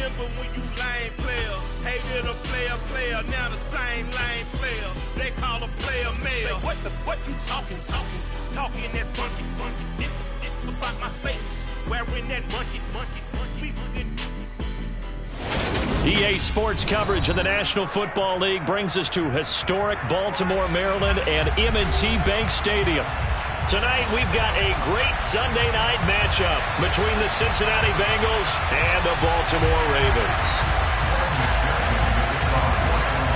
remember when you lame player hated a player, now the same lame player they call a player male. Say, what you talking that funky, it about my face, wearing that monkey. EA Sports coverage of the National Football League brings us to historic Baltimore, Maryland, and M&T Bank Stadium. Tonight, we've got a great Sunday night matchup between the Cincinnati Bengals and the Baltimore Ravens.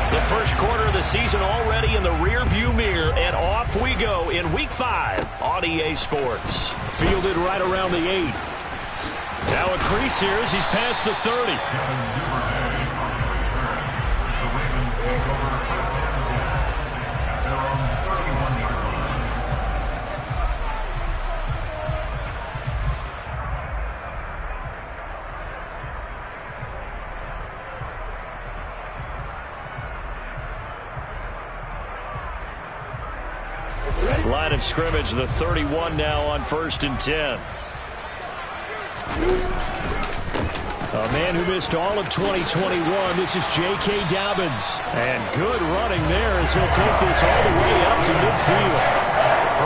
The first quarter of the season already in the rearview mirror, and off we go in Week 5 on EA Sports. Fielded right around the 8. Now a crease here as he's past the 30. Line of scrimmage, the 31 now on 1st and 10. A man who missed all of 2021, this is J.K. Dobbins. And good running there as he'll take this all the way up to midfield.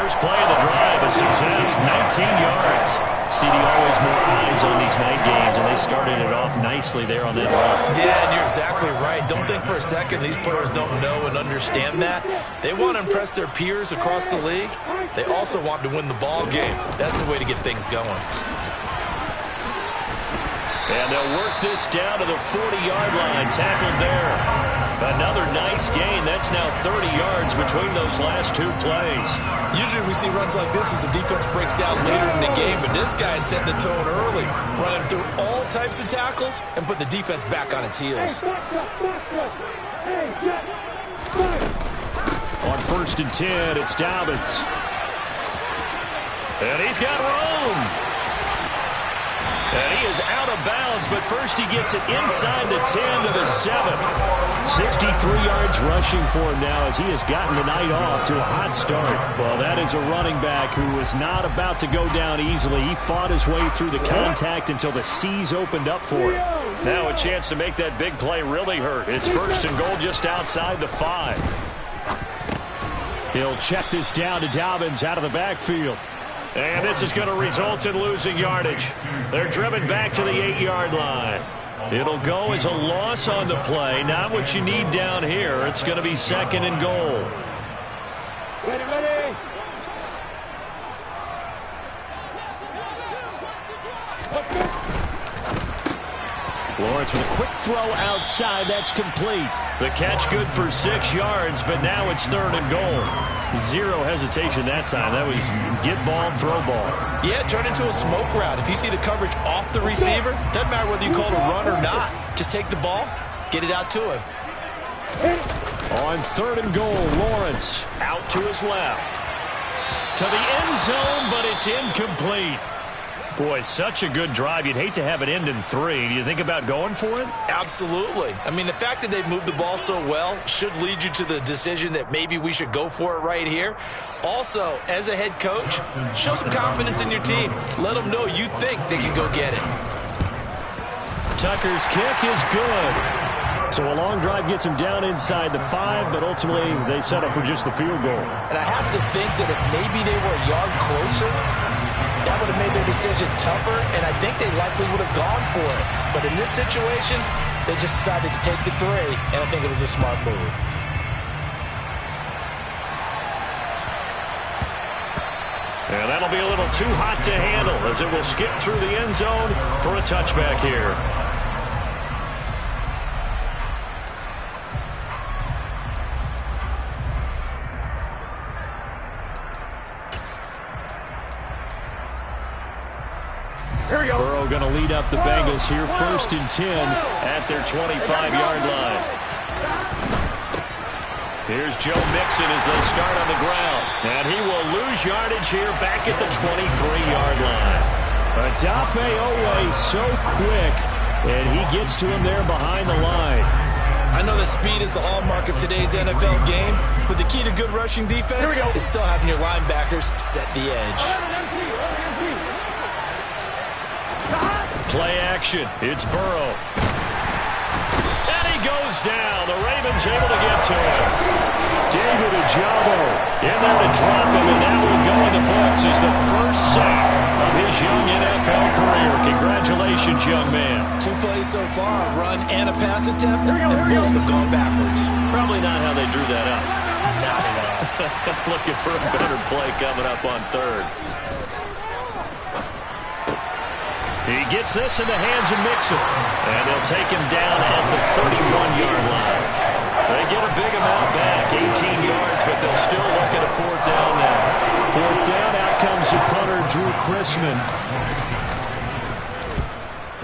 First play of the drive, a success, 19 yards. CD, always more eyes on these night games, and they started it off nicely there on that run. Yeah, and you're exactly right. Don't think for a second these players don't know and understand that. They want to impress their peers across the league. They also want to win the ball game. That's the way to get things going. And they'll work this down to the 40-yard line, tackled there. Another nice gain. That's now 30 yards between those last two plays. Usually we see runs like this as the defense breaks down later in the game, but this guy set the tone early, running through all types of tackles and put the defense back on its heels. On 1st and 10, it's Dobbins. And he's got room. And he is out of bounds, but first he gets it inside the 10 to the 7. 63 yards rushing for him now as he has gotten the night off to a hot start. Well, that is a running back who was not about to go down easily. He fought his way through the contact until the seas opened up for him. Now a chance to make that big play really hurt. It's 1st and goal just outside the 5. He'll check this down to Dobbins out of the backfield. And this is going to result in losing yardage. They're driven back to the 8-yard line. It'll go as a loss on the play. Not what you need down here. It's going to be 2nd and goal. Ready. Lawrence with a quick throw outside. That's complete. The catch good for 6 yards, but now it's 3rd and goal. Zero hesitation that time. That was get ball, throw ball. Yeah, turn into a smoke route. If you see the coverage off the receiver, doesn't matter whether you call it a run or not. Just take the ball, get it out to him. On 3rd and goal, Lawrence out to his left. To the end zone, but it's incomplete. Boy, such a good drive. You'd hate to have it end in 3. Do you think about going for it? Absolutely. I mean, the fact that they've moved the ball so well should lead you to the decision that maybe we should go for it right here. Also, as a head coach, show some confidence in your team. Let them know you think they can go get it. Tucker's kick is good. So a long drive gets him down inside the 5, but ultimately they settle for just the field goal. And I have to think that if maybe they were a yard closer, that would have made their decision tougher, and I think they likely would have gone for it. But in this situation, they just decided to take the 3, and I think it was a smart move. And that'll be a little too hot to handle as it will skip through the end zone for a touchback here. Burrow going to lead up the Bengals here, 1st and 10 at their 25-yard line. Here's Joe Mixon as they start on the ground. And he will lose yardage here back at the 23-yard line. Odafe Oweh so quick, and he gets to him there behind the line. I know that speed is the hallmark of today's NFL game, but the key to good rushing defense is still having your linebackers set the edge. Play action. It's Burrow. And he goes down. The Ravens able to get to him. David Ojabo in there to drop him, and that will go in the books as the first sack of his young NFL career. Congratulations, young man. 2 plays so far, a run and a pass attempt, and both have gone backwards. Probably not how they drew that up. Not at all. Looking for a better play coming up on third. He gets this in the hands of Mixon, and they'll take him down at the 31-yard line. They get a big amount back, 18 yards, but they'll still look at a 4th down now. 4th down, out comes the punter, Drew Chrisman.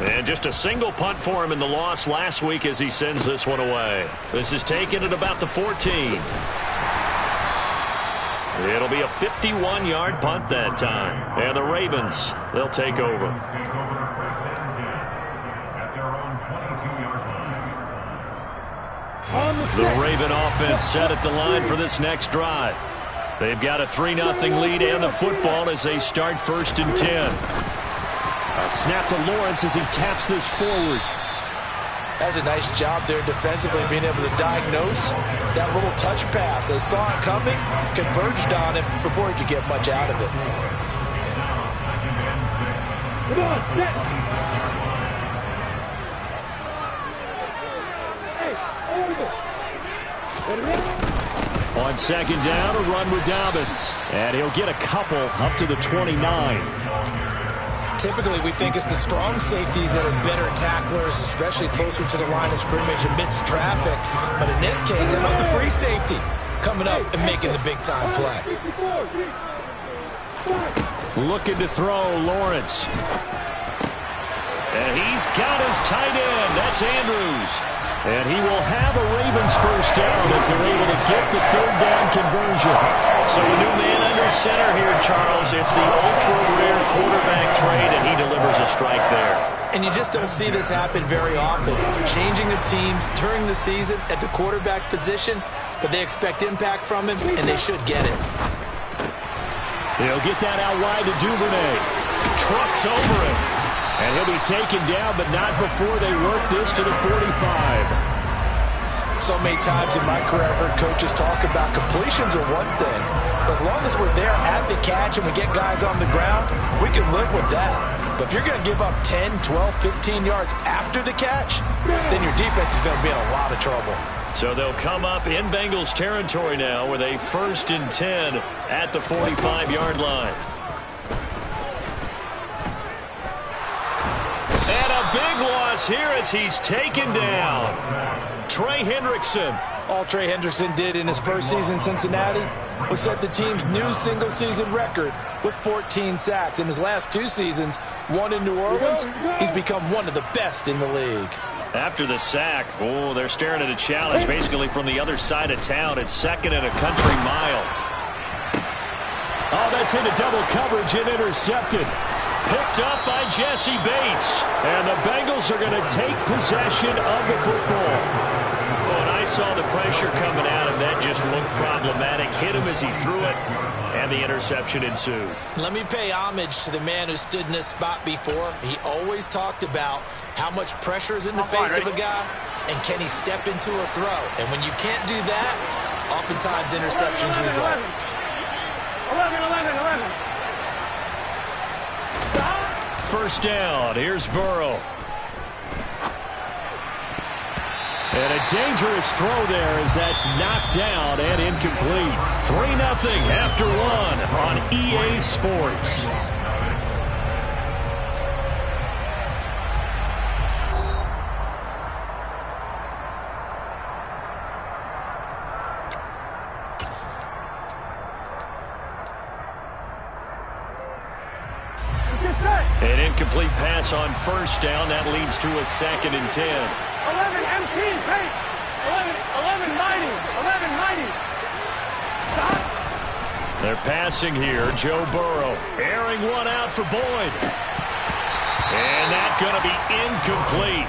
And just a single punt for him in the loss last week as he sends this one away. This is taken at about the 14. It'll be a 51-yard punt that time. And the Ravens, they'll take over. The Raven offense set at the line for this next drive. They've got a 3-0 lead and the football as they start 1st and 10. A snap to Lawrence as he taps this forward. That's a nice job there defensively, being able to diagnose that little touch pass. They saw it coming, converged on it before he could get much out of it. Come on, set. On 2nd down, a run with Dobbins. And he'll get a couple up to the 29. Typically, we think it's the strong safeties that are better tacklers, especially closer to the line of scrimmage amidst traffic. But in this case, how about the free safety coming up and making the big-time play? Looking to throw, Lawrence. And he's got his tight end. That's Andrews. And he will have a Ravens 1st down as they're able to get the 3rd down conversion. So a new man under center here, Charles. It's the ultra-rare quarterback trade, and he delivers a strike there. And you just don't see this happen very often. Changing of teams during the season at the quarterback position, but they expect impact from him, and they should get it. He'll get that out wide to Duvernay. Trucks over him. And he'll be taken down, but not before they work this to the 45. So many times in my career, I've heard coaches talk about completions are one thing. But as long as we're there at the catch and we get guys on the ground, we can live with that. But if you're going to give up 10, 12, 15 yards after the catch, then your defense is going to be in a lot of trouble. So they'll come up in Bengals territory now with a 1st and 10 at the 45-yard line. And a big loss here as he's taken down. Trey Hendrickson. All Trey Hendrickson did in his first season in Cincinnati was set the team's new single-season record with 14 sacks. In his last 2 seasons, 1 in New Orleans, he's become one of the best in the league. After the sack, oh, they're staring at a challenge basically from the other side of town. It's 2nd and a country mile. Oh, that's into double coverage and intercepted. Picked up by Jesse Bates. And the Bengals are going to take possession of the football. Oh, and I saw the pressure coming at him. That just looked problematic. Hit him as he threw it, and the interception ensued. Let me pay homage to the man who stood in this spot before. He always talked about how much pressure is in the face of a guy, and can he step into a throw. And when you can't do that, oftentimes interceptions result. 11. 1st down. Here's Burrow. And a dangerous throw there as that's knocked down and incomplete. 3-0 after 1 on EA Sports. An incomplete pass on 1st down. That leads to a 2nd and 10. 11 MT, hey! 11 mighty. Stop. They're passing here. Joe Burrow airing one out for Boyd. And that's going to be incomplete.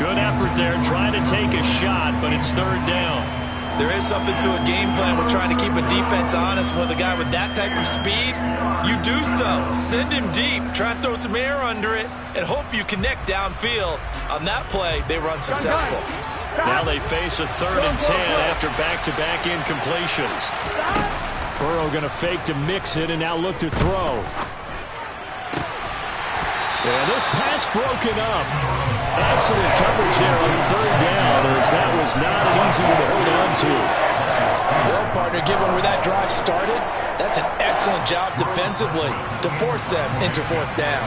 Good effort there trying to take a shot, but it's 3rd down. There is something to a game plan with trying to keep a defense honest. With a guy with that type of speed, you do so. Send him deep, try and throw some air under it, and hope you connect downfield. On that play, they were unsuccessful. Now they face a 3rd and 10 after back-to-back incompletions. Burrow going to fake to mix it and now look to throw. And this pass broken up. Excellent coverage there on 3rd down, as that was not an easy one to hold on to. Well, partner, given where that drive started, that's an excellent job defensively to force them into 4th down.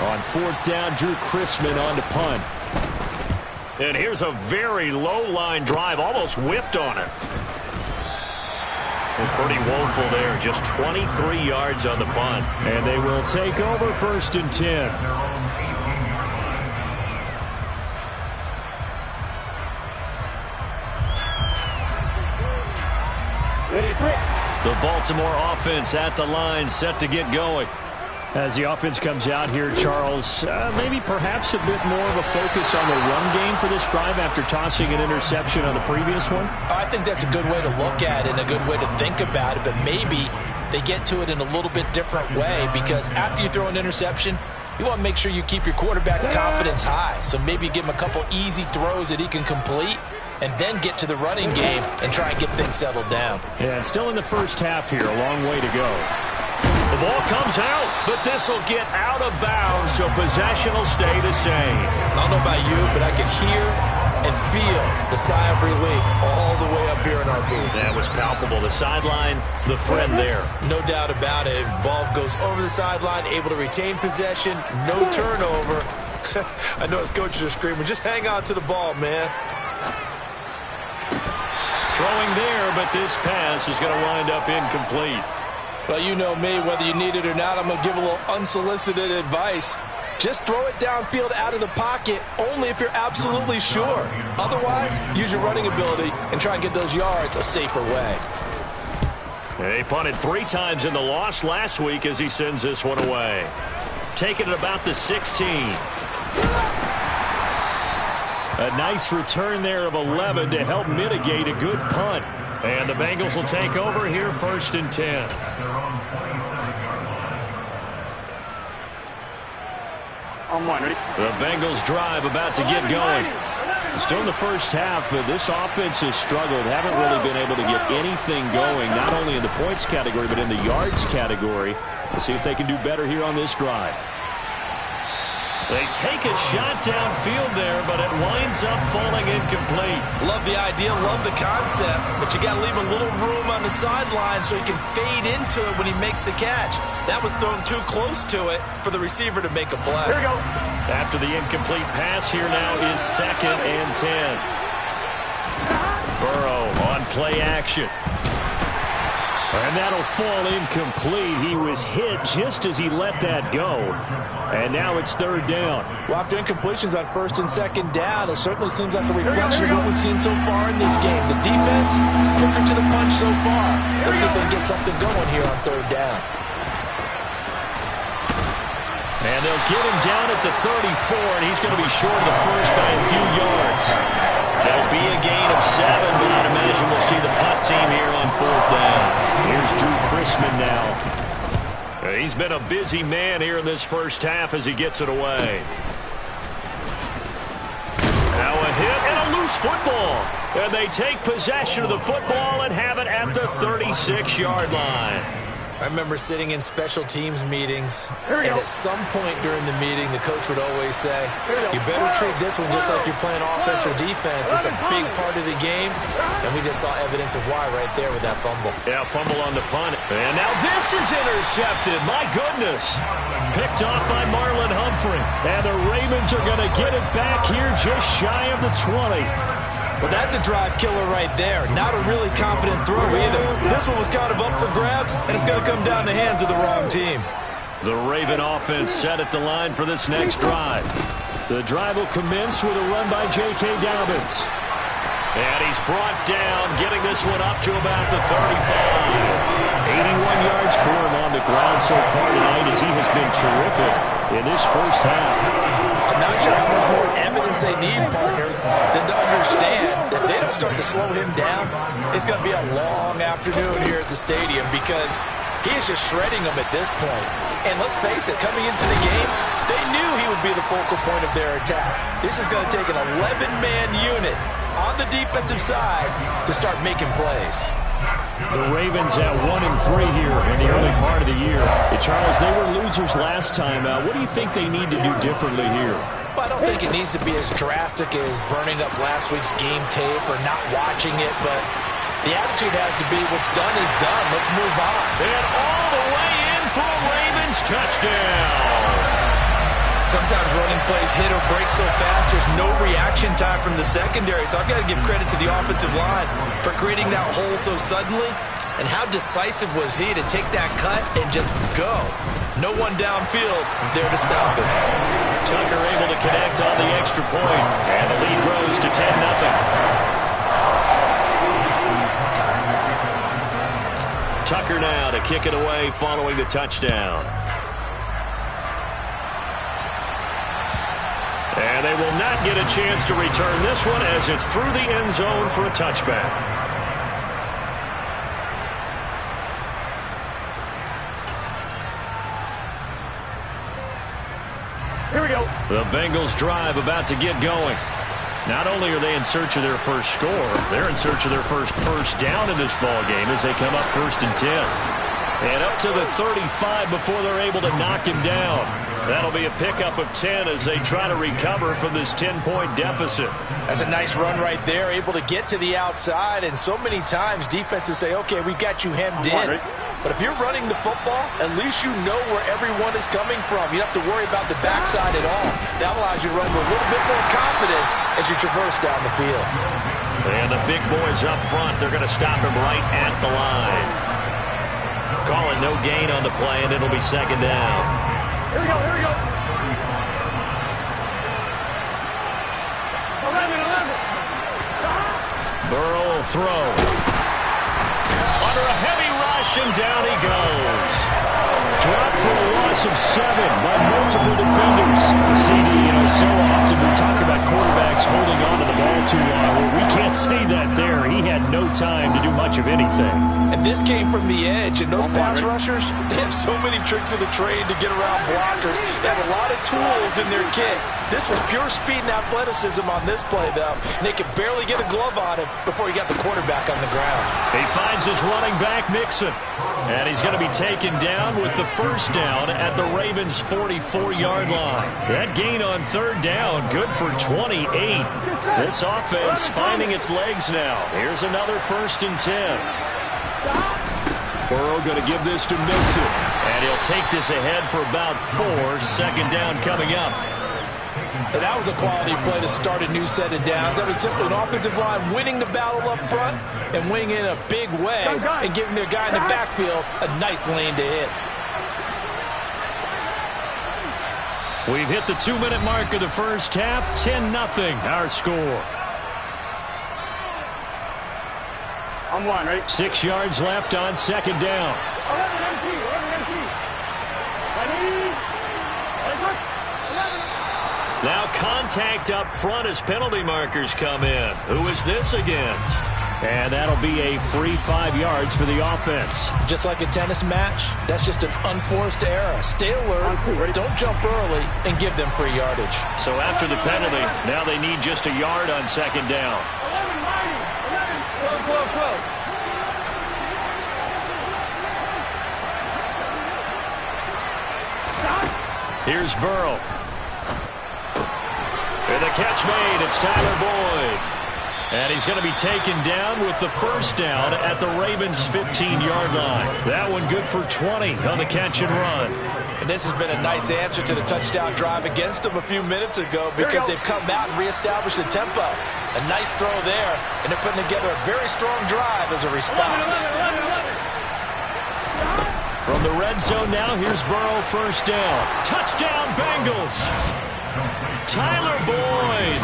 On 4th down, Drew Chrisman on to punt. And here's a very low-line drive, almost whiffed on it. And pretty woeful there, just 23 yards on the punt. And they will take over 1st and 10. The Baltimore offense at the line, set to get going. As the offense comes out here, Charles, maybe perhaps a bit more of a focus on the run game for this drive after tossing an interception on the previous one? I think that's a good way to look at it and a good way to think about it, but maybe they get to it in a little bit different way, because after you throw an interception, you want to make sure you keep your quarterback's confidence high. So maybe you give him a couple easy throws that he can complete, and then get to the running game and try and get things settled down. Yeah, still in the first half here, a long way to go. The ball comes out, but this will get out of bounds, so possession will stay the same. I don't know about you, but I can hear and feel the sigh of relief all the way up here in our booth. That was palpable. The sideline, the friend there. No doubt about it. Ball goes over the sideline, able to retain possession, no turnover. I know his coaches are screaming, just hang on to the ball, man. Throwing there, but this pass is going to wind up incomplete. Well, you know me, whether you need it or not, I'm going to give a little unsolicited advice. Just throw it downfield out of the pocket, only if you're absolutely sure. Otherwise, use your running ability and try and get those yards a safer way. He punted 3 times in the loss last week as he sends this one away. Taking it about the 16. A nice return there of 11 to help mitigate a good punt. And the Bengals will take over here 1st and 10. The Bengals drive about to get going. Still in the first half, but this offense has struggled. Haven't really been able to get anything going, not only in the points category, but in the yards category. We'll see if they can do better here on this drive. They take a shot downfield there, but it winds up falling incomplete. Love the idea, love the concept, but you got to leave a little room on the sideline so he can fade into it when he makes the catch. That was thrown too close to it for the receiver to make a play. Here we go. After the incomplete pass, here now is 2nd and 10. Burrow on play action. And that'll fall incomplete. He was hit just as he let that go. And now it's 3rd down. Well, after incompletions on 1st and 2nd down, it certainly seems like a reflection of what we've seen so far in this game. The defense, quicker to the punch so far. Let's see if they can get something going here on 3rd down. And they'll get him down at the 34, and he's going to be short of the first by a few yards. That'll be a gain of 7, but I'd imagine we'll see the punt team here on 4th down. Here's Drew Chrisman now. He's been a busy man here in this first half as he gets it away. Now a hit and a loose football. And they take possession of the football and have it at the 36-yard line. I remember sitting in special teams meetings, and at some point during the meeting, the coach would always say, you better treat this one just like you're playing offense or defense. It's a big part of the game, and we just saw evidence of why right there with that fumble. Yeah, fumble on the punt. And now this is intercepted. My goodness. Picked off by Marlon Humphrey. And the Ravens are going to get it back here just shy of the 20. Well, that's a drive killer right there. Not a really confident throw either. This one was kind of up for grabs, and it's going to come down the hands of the wrong team. The Raven offense set at the line for this next drive. The drive will commence with a run by J.K. Dobbins. And he's brought down, getting this one up to about the 35. 81 yards for him on the ground so far tonight as he has been terrific in this first half. I'm not sure how much more evidence things they need, partner, than to understand that if they don't start to slow him down, it's going to be a long afternoon here at the stadium because he is just shredding them at this point. And let's face it, coming into the game, they knew he would be the focal point of their attack. This is going to take an 11-man unit on the defensive side to start making plays. The Ravens at 1-3 here in the early part of the year. Hey, Charles, they were losers last time. What do you think they need to do differently here? Well, I don't think it needs to be as drastic as burning up last week's game tape or not watching it, but the attitude has to be what's done is done. Let's move on. And all the way in for a Ravens touchdown. Sometimes running plays hit or break so fast, there's no reaction time from the secondary. So I've got to give credit to the offensive line for creating that hole so suddenly. And how decisive was he to take that cut and just go? No one downfield there to stop him. Tucker able to connect on the extra point. And the lead grows to 10-0. Tucker now to kick it away following the touchdown. And they will not get a chance to return this one as it's through the end zone for a touchback. Here we go. The Bengals drive about to get going. Not only are they in search of their first score, they're in search of their first down in this ball game as they come up 1st and 10. And up to the 35 before they're able to knock him down. That'll be a pickup of 10 as they try to recover from this 10-point deficit. That's a nice run right there, able to get to the outside. And so many times defenses say, okay, we've got you hemmed in. But if you're running the football, at least you know where everyone is coming from. You don't have to worry about the backside at all. That allows you to run with a little bit more confidence as you traverse down the field. And the big boys up front, they're going to stop him right at the line. Calling no gain on the play, and it'll be 2nd down. Here we go, here we go. 11. Burrow will throw. Under a heavy rush, and down he goes. Drop for a loss of 7 by multiple defenders. CD, so often we talk about quarterbacks holding on to the ball too long. Well, we can't say that there. He had no time to do much of anything. And this came from the edge, and those pass rushers, they have so many tricks of the trade to get around blockers. They have a lot of tools in their kit. This was pure speed and athleticism on this play, though, and they could barely get a glove on him before he got the quarterback on the ground. He finds his running back, Mixon, and he's going to be taken down with the first down at the Ravens' 44-yard line. That gain on 3rd down, good for 28. This offense finding its legs now. Here's another 1st and 10. Burrow going to give this to Mixon, and he'll take this ahead for about 4. 2nd down coming up. And that was a quality play to start a new set of downs. That was simply an offensive line winning the battle up front and winning in a big way and giving their guy in the backfield a nice lane to hit. We've hit the 2-minute mark of the first half. 10-0 our score. I'm one, right? 6 yards left on 2nd down. 11 MT. Now contact up front as penalty markers come in. Who is this against? And that'll be a free 5 yards for the offense. Just like a tennis match, that's just an unforced error. Stay alert, don't jump early, and give them free yardage. So after the penalty, now they need just a yard on 2nd down. 12. Here's Burrow. And the catch made. It's Tyler Boyd. And he's going to be taken down with the first down at the Ravens' 15-yard line. That one good for 20 on the catch and run. And this has been a nice answer to the touchdown drive against them a few minutes ago because they've come out and reestablished the tempo. A nice throw there, and they're putting together a very strong drive as a response. From the red zone now, here's Burrow, first down. Touchdown, Bengals! Tyler Boyd,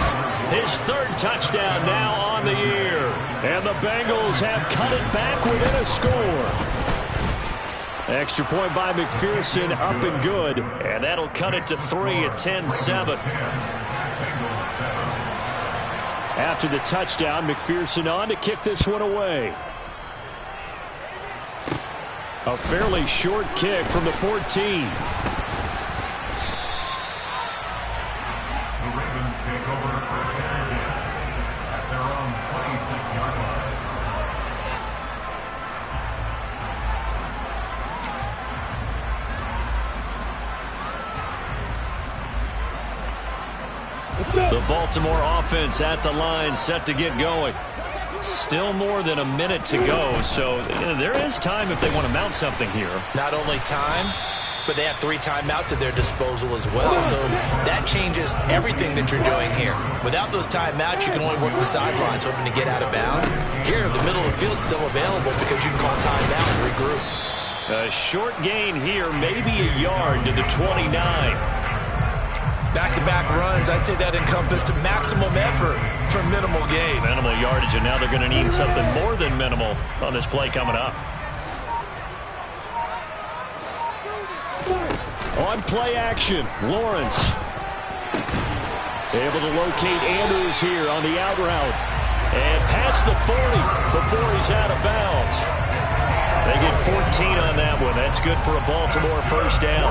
his 3rd touchdown now on the year. And the Bengals have cut it back within a score. Extra point by McPherson, up and good. And that'll cut it to 3 at 10-7. After the touchdown, McPherson on to kick this one away. A fairly short kick from the 14. The Baltimore offense at the line, set to get going. Still more than a minute to go, so there is time if they want to mount something here. Not only time, but they have 3 timeouts at their disposal as well. So that changes everything that you're doing here. Without those timeouts, you can only work the sidelines hoping to get out of bounds. Here, the middle of the field is still available because you can call timeout and regroup. A short gain here, maybe a yard to the 29. Back-to-back runs, I'd say that encompassed maximum effort for minimal gain. Minimal yardage, and now they're going to need something more than minimal on this play coming up. On play action, Lawrence. Able to locate Andrews here on the out route. And past the 40 before he's out of bounds. They get 14 on that one. That's good for a Baltimore first down.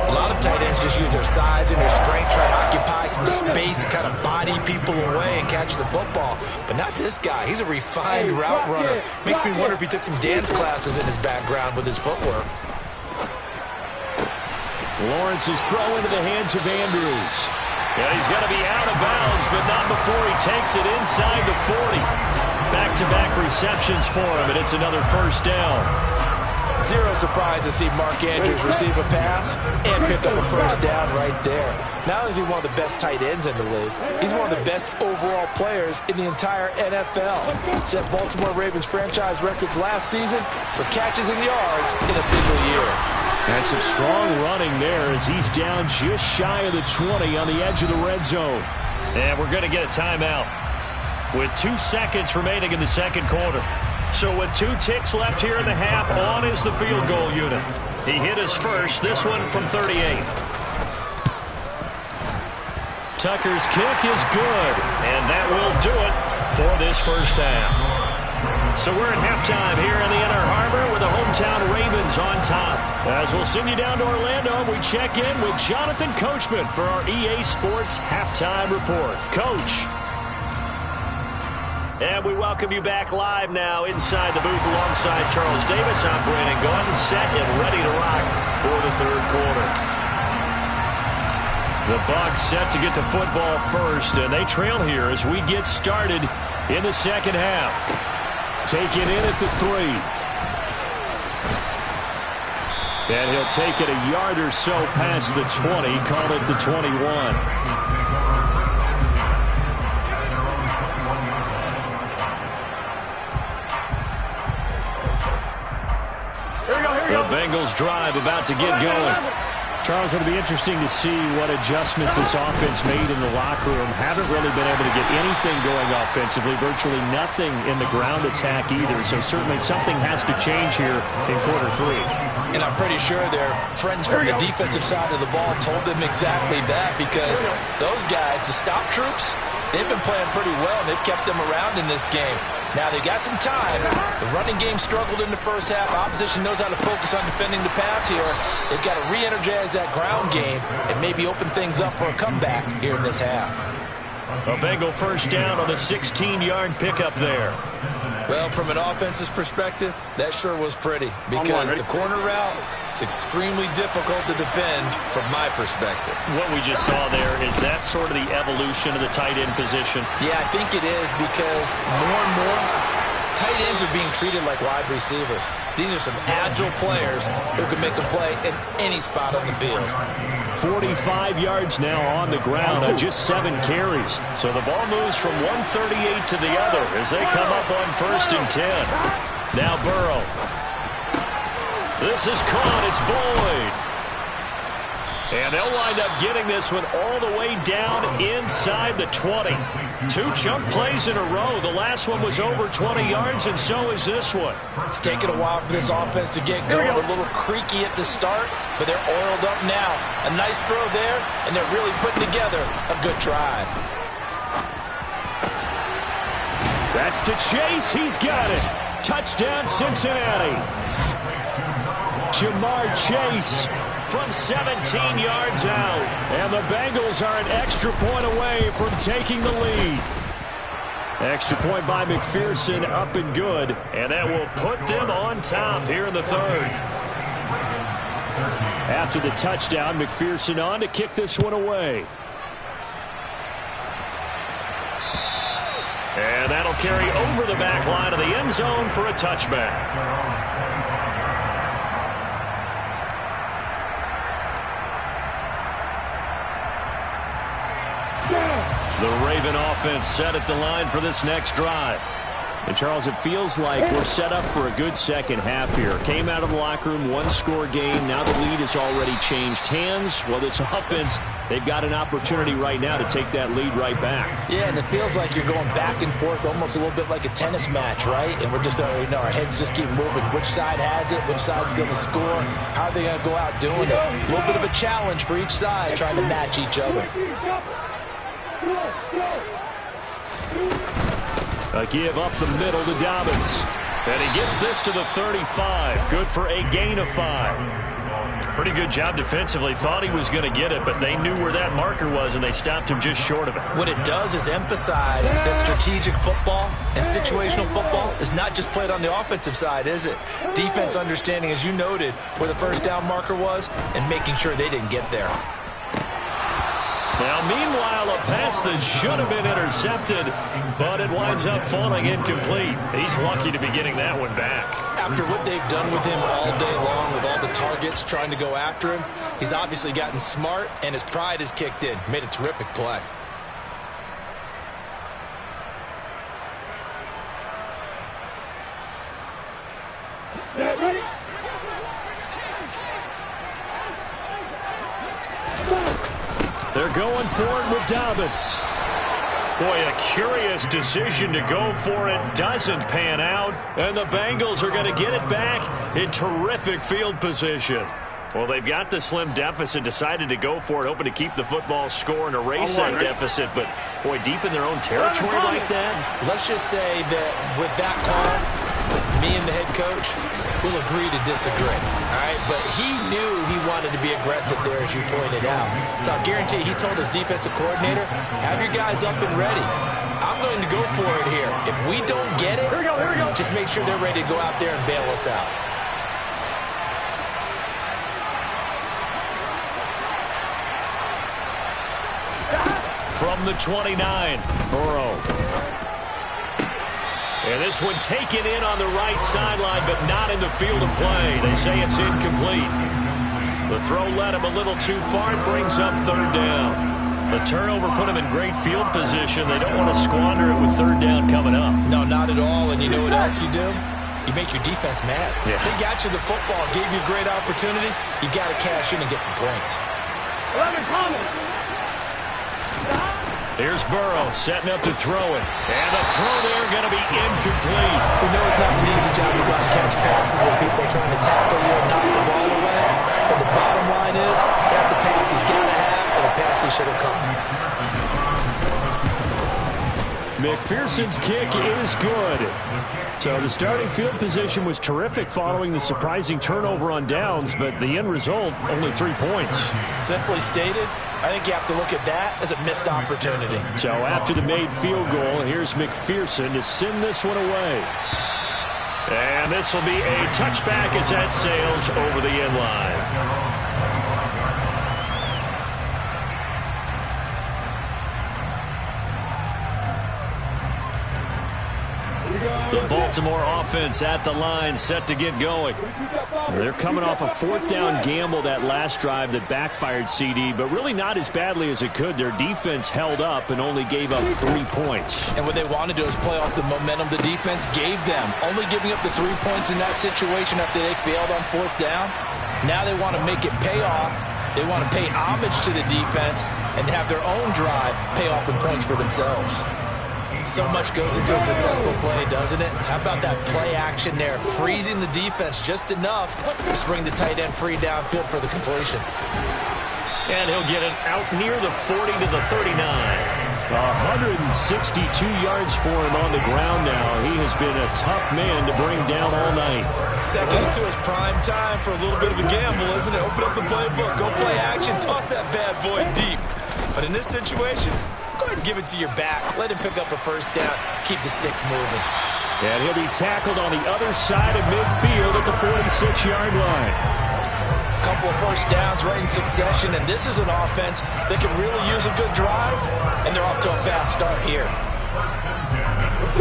A lot of tight ends just use their size and their strength, try to occupy some space and kind of body people away and catch the football. But not this guy. He's a refined route runner. Makes me wonder if he took some dance classes in his background with his footwork. Lawrence's throw into the hands of Andrews. Yeah, he's going to be out of bounds, but not before he takes it inside the 40. Back-to-back receptions for him, and it's another first down. Zero surprise to see Mark Andrews receive a pass and pick up a first down right there. Not only is he one of the best tight ends in the league, he's one of the best overall players in the entire NFL. Set Baltimore Ravens franchise records last season for catches and yards in a single year. And some strong running there as he's down just shy of the 20 on the edge of the red zone. And we're going to get a timeout with 2 seconds remaining in the second quarter. So with 2 ticks left here in the half, on is the field goal unit. He hit his first, this one from 38. Tucker's kick is good, and that will do it for this first half. So we're at halftime here in the Inner Harbor with the hometown Ravens on top. As we'll send you down to Orlando, we check in with Jonathan Coachman for our EA Sports Halftime Report. Coach. And we welcome you back live now inside the booth alongside Charles Davis. I'm Brandon Gaudin, set and ready to rock for the third quarter. The Bucs set to get the football first, and they trail here as we get started in the second half. Taken in at the 3. And he'll take it a yard or so past the 20, call it the 21. The Bengals drive about to get going. Charles, it'll be interesting to see what adjustments this offense made in the locker room. Haven't really been able to get anything going offensively, virtually nothing in the ground attack either. So certainly something has to change here in quarter 3. And I'm pretty sure their friends from the defensive side of the ball told them exactly that, because those guys, the stop troops, they've been playing pretty well, and they've kept them around in this game. Now, they got some time. The running game struggled in the first half. Opposition knows how to focus on defending the pass here. They've got to re-energize that ground game and maybe open things up for a comeback here in this half. A Bengal first down on the 16-yard pickup there. Well, from an offense's perspective, that sure was pretty, because the corner route, it's extremely difficult to defend from my perspective. What we just saw there, is that sort of the evolution of the tight end position? Yeah, I think it is, because more and more tight ends are being treated like wide receivers. These are some agile players who can make a play in any spot on the field. 45 yards now on the ground on just 7 carries. So the ball moves from 138 to the other as they come up on 1st and 10. Now Burrow. This is caught. It's Boyd. And they'll wind up getting this one all the way down inside the 20. 2 chunk plays in a row. The last one was over 20 yards, and so is this one. It's taken a while for this offense to get going. A little creaky at the start, but they're oiled up now. A nice throw there, and they're really putting together a good drive. That's to Chase. He's got it. Touchdown, Cincinnati. Jamar Chase from 17 yards out. And the Bengals are an extra point away from taking the lead. Extra point by McPherson, up and good. And that will put them on top here in the third. After the touchdown, McPherson on to kick this one away. And that'll carry over the back line of the end zone for a touchback. The Raven offense set at the line for this next drive. And, Charles, it feels like we're set up for a good second half here. Came out of the locker room, 1-score game. Now the lead has already changed hands. Well, this offense, they've got an opportunity right now to take that lead right back. Yeah, and it feels like you're going back and forth, almost a little bit like a tennis match, right? And we're just, our heads just keep moving. Which side has it? Which side's going to score? How are they going to go out doing it? A little bit of a challenge for each side, trying to match each other. A give up the middle to Dobbins. And he gets this to the 35. Good for a gain of 5. Pretty good job defensively. Thought he was going to get it, but they knew where that marker was, and they stopped him just short of it. What it does is emphasize that strategic football and situational football is not just played on the offensive side, is it? Defense understanding, as you noted, where the first down marker was and making sure they didn't get there. Now, meanwhile, a pass that should have been intercepted, but it winds up falling incomplete. He's lucky to be getting that one back. After what they've done with him all day long, with all the targets trying to go after him, he's obviously gotten smart, and his pride has kicked in. Made a terrific play. Ready? They're going for it with Dobbins. Boy, a curious decision to go for it. Doesn't pan out. And the Bengals are going to get it back in terrific field position. Well, they've got the slim deficit, decided to go for it, hoping to keep the football score and erase that deficit. But, boy, deep in their own territory like that. Let's just say that with that call, me and the head coach will agree to disagree. All right, but he knew he wanted to be aggressive there, as you pointed out. So I guarantee he told his defensive coordinator, have your guys up and ready. I'm going to go for it here. If we don't get it, just make sure they're ready to go out there and bail us out. From the 29, Burrow. And this one taken in on the right sideline, but not in the field of play. They say it's incomplete. The throw led him a little too far. It brings up third down. The turnover put him in great field position. They don't want to squander it with third down coming up. No, not at all. And you know what else you do? You make your defense mad. Yeah. They got you the football, gave you a great opportunity. You got to cash in and get some points. 11 comments. Here's Burrow setting up to throw it. And the throw there going to be incomplete. We know it's not an easy job to go out and catch passes when people are trying to tackle you and knock the ball away. But the bottom line is, that's a pass he's got to have and a pass he should have caught. McPherson's kick is good. So the starting field position was terrific following the surprising turnover on downs, but the end result, only 3 points. Simply stated, I think you have to look at that as a missed opportunity. So after the made field goal, here's McPherson to send this one away. And this will be a touchback as that sails over the end line. The Baltimore offense at the line, set to get going. They're coming off a fourth down gamble that last drive that backfired, CD, but really not as badly as it could. Their defense held up and only gave up 3 points. And what they want to do is play off the momentum the defense gave them. Only giving up the 3 points in that situation after they failed on fourth down. Now they want to make it pay off They want to pay homage to the defense and have their own drive pay off in points for themselves. So much goes into a successful play, doesn't it? How about that play action there, freezing the defense just enough to spring the tight end free downfield for the completion. And he'll get it out near the 40 to the 39. 162 yards for him on the ground now. He has been a tough man to bring down all night. Second into his prime time for a little bit of a gamble, isn't it? Open up the playbook, go play action, toss that bad boy deep. But in this situation, go ahead and give it to your back. Let him pick up a first down. Keep the sticks moving. And he'll be tackled on the other side of midfield at the 46-yard line. Couple of first downs right in succession, and this is an offense that can really use a good drive, and they're off to a fast start here.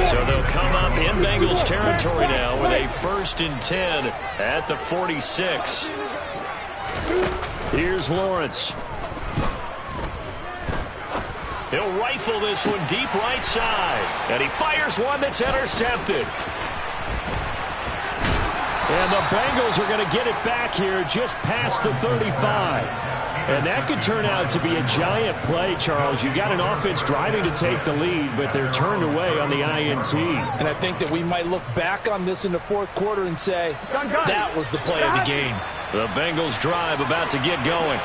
So they'll come up in Bengals territory now with a 1st and 10 at the 46. Here's Lawrence. He'll rifle this one deep right side, and he fires one that's intercepted. And the Bengals are going to get it back here just past the 35. And that could turn out to be a giant play, Charles. You got an offense driving to take the lead, but they're turned away on the INT. And I think that we might look back on this in the fourth quarter and say, that was the play of the game. The Bengals drive about to get going.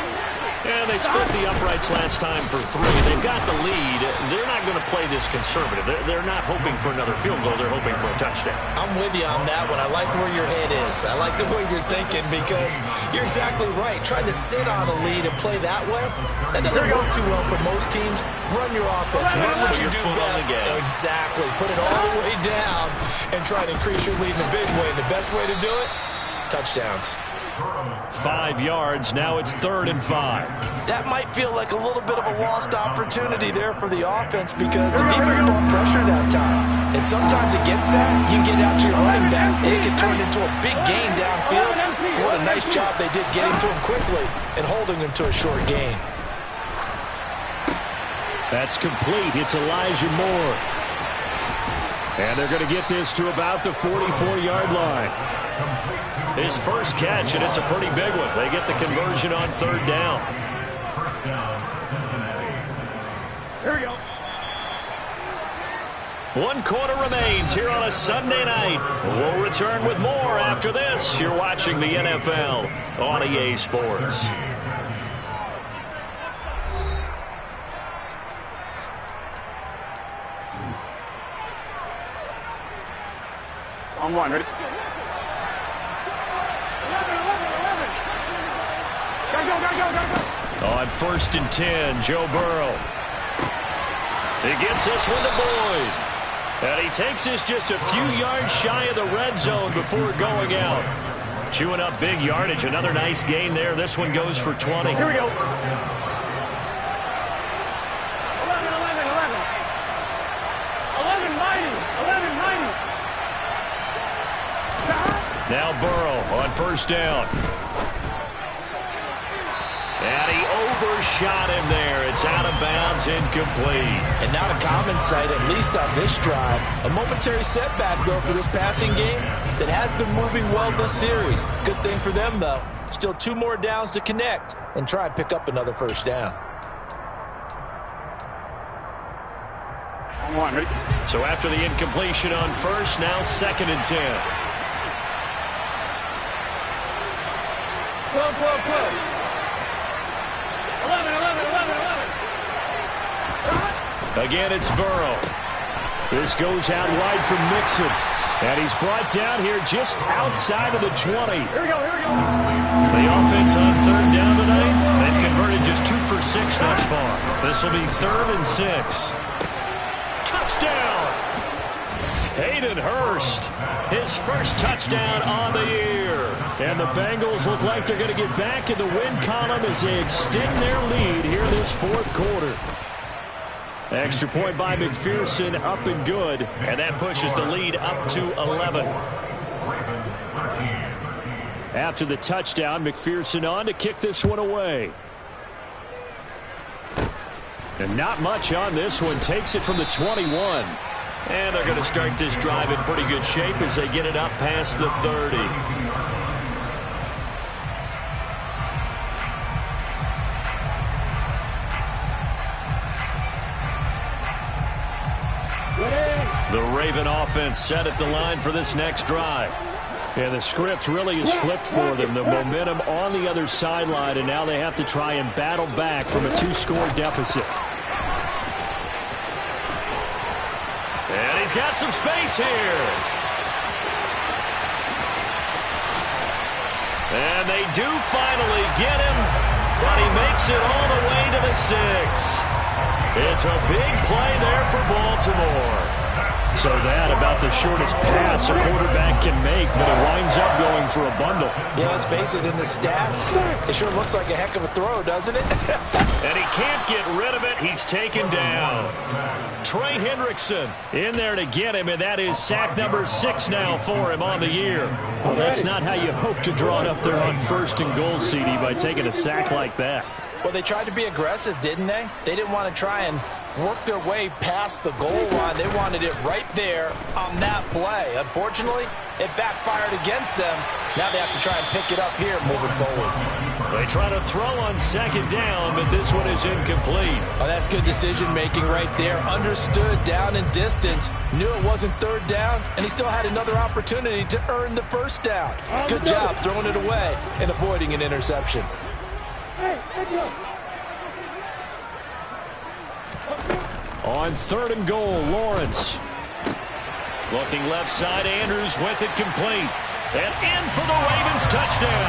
And they split the uprights last time for 3. They've got the lead. They're not going to play this conservative. They're not hoping for another field goal. They're hoping for a touchdown. I'm with you on that one. I like where your head is. I like the way you're thinking because you're exactly right. Trying to sit on a lead and play that way, that doesn't work too well for most teams. Run your offense. Run what you do best. Exactly. Put it all the way down and try to increase your lead in a big way. And the best way to do it, touchdowns. 5 yards. Now it's 3rd and 5. That might feel like a little bit of a lost opportunity there for the offense because the defense brought pressure that time. And sometimes against that, you can get out to your running back, and it can turn into a big gain downfield. What a nice job they did getting to him quickly and holding him to a short gain. That's complete. It's Elijah Moore. And they're going to get this to about the 44-yard line. His first catch, and it's a pretty big one. They get the conversion on 3rd down. Here we go. 1 quarter remains here on a Sunday night. We'll return with more after this. You're watching the NFL on EA Sports. On 1, ready? On 1st and 10, Joe Burrow. He gets this one to Boyd. And he takes this just a few yards shy of the red zone before going out. Chewing up big yardage. Another nice gain there. This one goes for 20. Here we go. 11. Now Burrow on 1st down. And he overshot him there. It's out of bounds, incomplete. And not a common sight, at least on this drive. A momentary setback, though, for this passing game that has been moving well this series. Good thing for them, though. Still 2 more downs to connect and try and pick up another 1st down. On 1, ready? So after the incompletion on 1st, now 2nd and 10. 12. 11. Again, it's Burrow. This goes out wide from Mixon. And he's brought down here just outside of the 20. Here we go. The offense on 3rd down tonight, they've converted just 2 for 6 thus far. This will be 3rd and 6. Touchdown! Hayden Hurst, his first touchdown on the year. And the Bengals look like they're going to get back in the win column as they extend their lead here this 4th quarter. Extra point by McPherson, up and good. And that pushes the lead up to 11. After the touchdown, McPherson on to kick this one away. And not much on this one. Takes it from the 21. And they're going to start this drive in pretty good shape as they get it up past the 30. The Raven offense set at the line for this next drive. And the script really is flipped for them. The momentum on the other sideline, and now they have to try and battle back from a 2-score deficit. And he's got some space here. And they do finally get him, but he makes it all the way to the 6. It's a big play there for Baltimore. So that about the shortest pass a quarterback can make, but it winds up going for a bundle. Yeah, let's face it, in the stats, it sure looks like a heck of a throw, doesn't it? And he can't get rid of it. He's taken down. Trey Hendrickson in there to get him, and that is sack number 6 now for him on the year. Well, that's not how you hope to draw it up there on 1st and goal, CD, by taking a sack like that. Well, they tried to be aggressive, didn't they? They didn't want to try and work their way past the goal line. They wanted it right there on that play. Unfortunately, it backfired against them. Now they have to try and pick it up here moving forward. They try to throw on 2nd down, but this one is incomplete. Oh, that's good decision-making right there. Understood down and distance. Knew it wasn't 3rd down, and he still had another opportunity to earn the 1st down. Good job throwing it away and avoiding an interception. On 3rd and goal, Lawrence. Looking left side, Andrews with it complete. And in for the Ravens touchdown.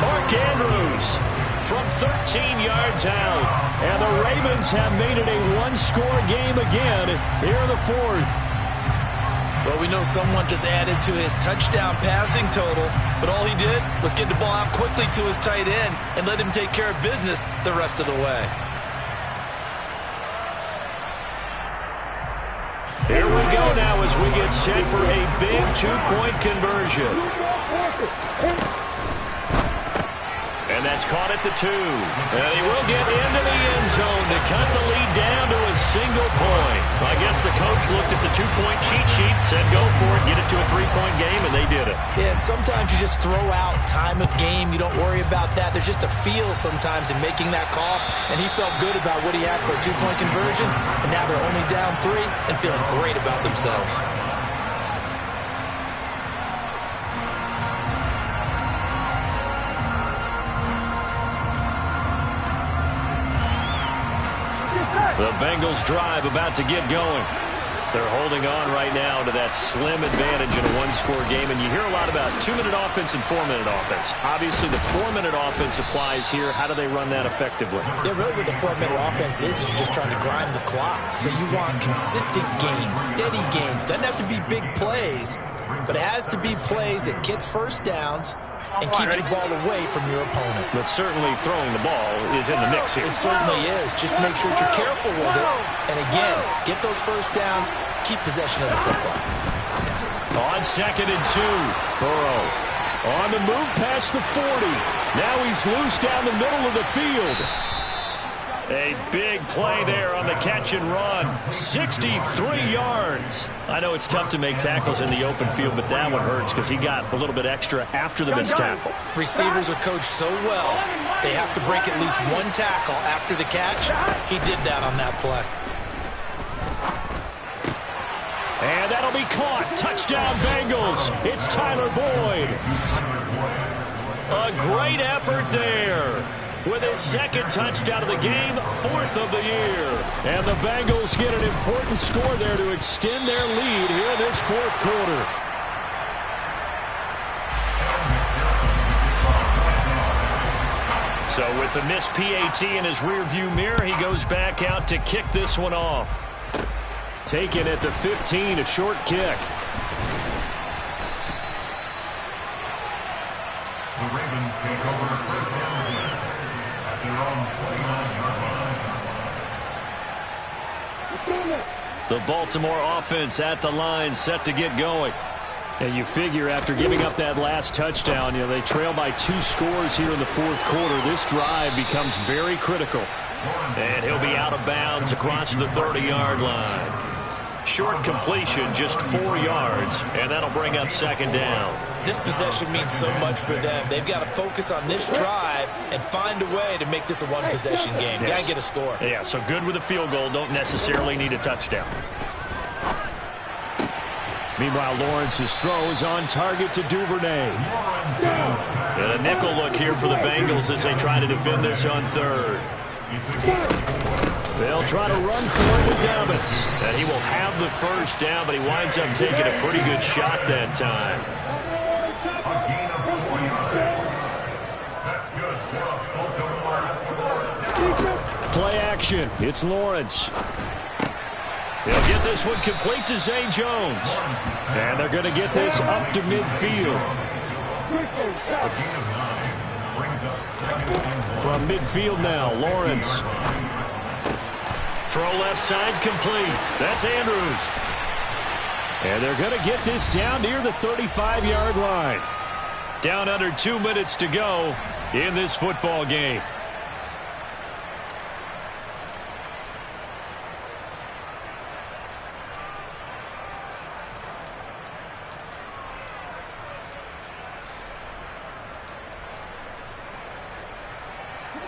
Mark Andrews from 13 yards out. And the Ravens have made it a 1-score game again here in the 4th. Well, we know someone just added to his touchdown passing total, but all he did was get the ball out quickly to his tight end and let him take care of business the rest of the way. Here we go now as we get set for a big 2-point conversion. And that's caught at the 2. And he will get into the end zone to cut the lead down to a single point. I guess the coach looked at the 2-point cheat sheet, said go for it, get it to a 3-point game, and they did it. Yeah, and sometimes you just throw out time of game. You don't worry about that. There's just a feel sometimes in making that call, and he felt good about what he had for a 2-point conversion, and now they're only down 3 and feeling great about themselves. The Bengals drive about to get going. They're holding on right now to that slim advantage in a 1-score game. And you hear a lot about 2-minute offense and 4-minute offense. Obviously, the 4-minute offense applies here. How do they run that effectively? Yeah, really what the 4-minute offense is you're just trying to grind the clock. So you want consistent gains, steady gains. Doesn't have to be big plays, but it has to be plays that gets 1st downs and keeps the ball away from your opponent. But certainly throwing the ball is in the mix here. It certainly is. Just make sure that you're careful with it. And again, get those 1st downs, keep possession of the football. On 2nd and 2, Burrow on the move past the 40. Now he's loose down the middle of the field. A big play there on the catch and run. 63 yards. I know it's tough to make tackles in the open field, but that one hurts because he got a little bit extra after the missed tackle. Receivers are coached so well, they have to break at least 1 tackle after the catch. He did that on that play. And that'll be caught. Touchdown Bengals. It's Tyler Boyd. A great effort there. With his 2nd touchdown of the game, 4th of the year. And the Bengals get an important score there to extend their lead here in this 4th quarter. So with the missed PAT in his rearview mirror, he goes back out to kick this one off. Taken at the 15, a short kick. The Ravens take over 1st down at their own 29-yard line. The Baltimore offense at the line, set to get going. And you figure after giving up that last touchdown, they trail by 2 scores here in the 4th quarter. This drive becomes very critical. And he'll be out of bounds across the 30-yard line. Short completion, just 4 yards, and that'll bring up 2nd down. This possession means so much for them. They've got to focus on this drive and find a way to make this a 1-possession game. Yes. Got to get a score. Yeah, so good with a field goal. Don't necessarily need a touchdown. Meanwhile, Lawrence's throw is on target to Duvernay. And a nickel look here for the Bengals as they try to defend this on third. They'll try to run for it with Dobbins. And he will have the first down, but he winds up taking a pretty good shot that time. Play action. It's Lawrence. They'll get this one complete to Zay Jones. And they're going to get this up to midfield. From midfield now, Lawrence. Throw left side complete. That's Andrews. And they're going to get this down near the 35-yard line. Down under 2 minutes to go in this football game.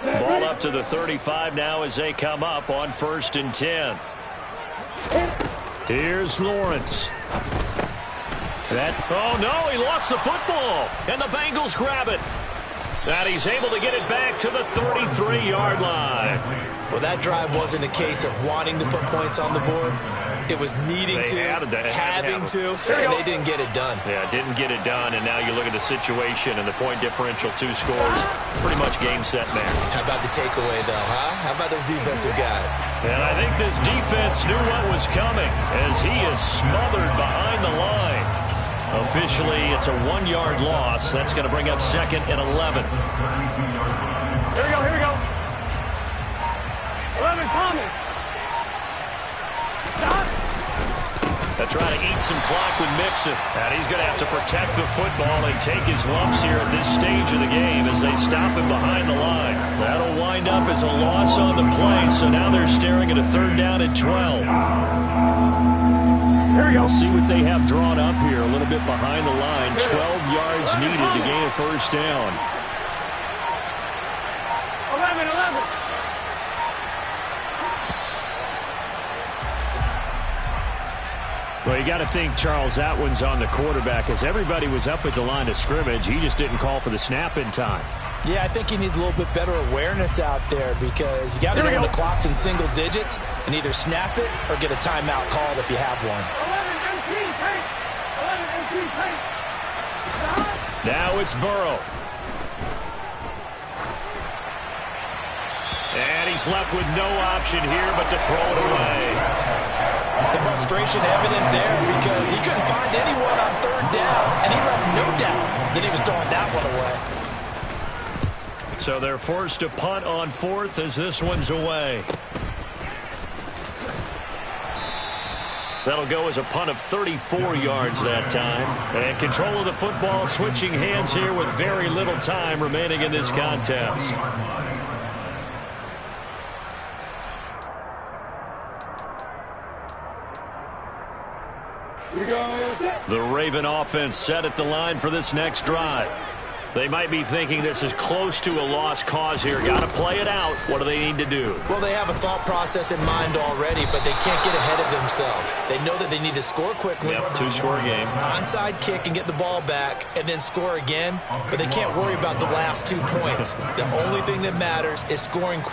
Ball up to the 35 now as they come up on 1st and 10. Here's Lawrence. Oh, no, he lost the football, and the Bengals grab it. And he's able to get it back to the 33-yard line. Well, that drive wasn't a case of wanting to put points on the board. It was needing to, having to, and they didn't get it done. Yeah, didn't get it done, and now you look at the situation and the point differential, 2 scores, pretty much game, set, match. How about the takeaway, though, huh? How about those defensive guys? And I think this defense knew what was coming as he is smothered behind the line. Officially, it's a 1-yard loss. That's going to bring up 2nd and 11. Here we go, here we go. 11, Thomas. Stop. They're trying to eat some clock with Mixon. And he's going to have to protect the football and take his lumps here at this stage of the game as they stop him behind the line. That'll wind up as a loss on the play, so now they're staring at a 3rd down and 12. Here we go. See what they have drawn up here, a little bit behind the line. 12 yards needed to gain a 1st down. 11. Well, you got to think, Charles, that one's on the quarterback as everybody was up at the line of scrimmage. He just didn't call for the snap in time. Yeah, I think he needs a little bit better awareness out there because you got to know when the clock's in single digits and either snap it or get a timeout called if you have one. 11 Now it's Burrow. And he's left with no option here but to throw it away. The frustration evident there because he couldn't find anyone on 3rd down, and he left no doubt that he was throwing that one away. So they're forced to punt on 4th as this one's away. That'll go as a punt of 34 yards that time. And control of the football switching hands here with very little time remaining in this contest. The Raven offense set at the line for this next drive. They might be thinking this is close to a lost cause here. Got to play it out. What do they need to do? Well, they have a thought process in mind already, but they can't get ahead of themselves. They know that they need to score quickly. Yep, 2-score game. Onside kick and get the ball back and then score again, but they can't worry about the last 2 points. The only thing that matters is scoring quick.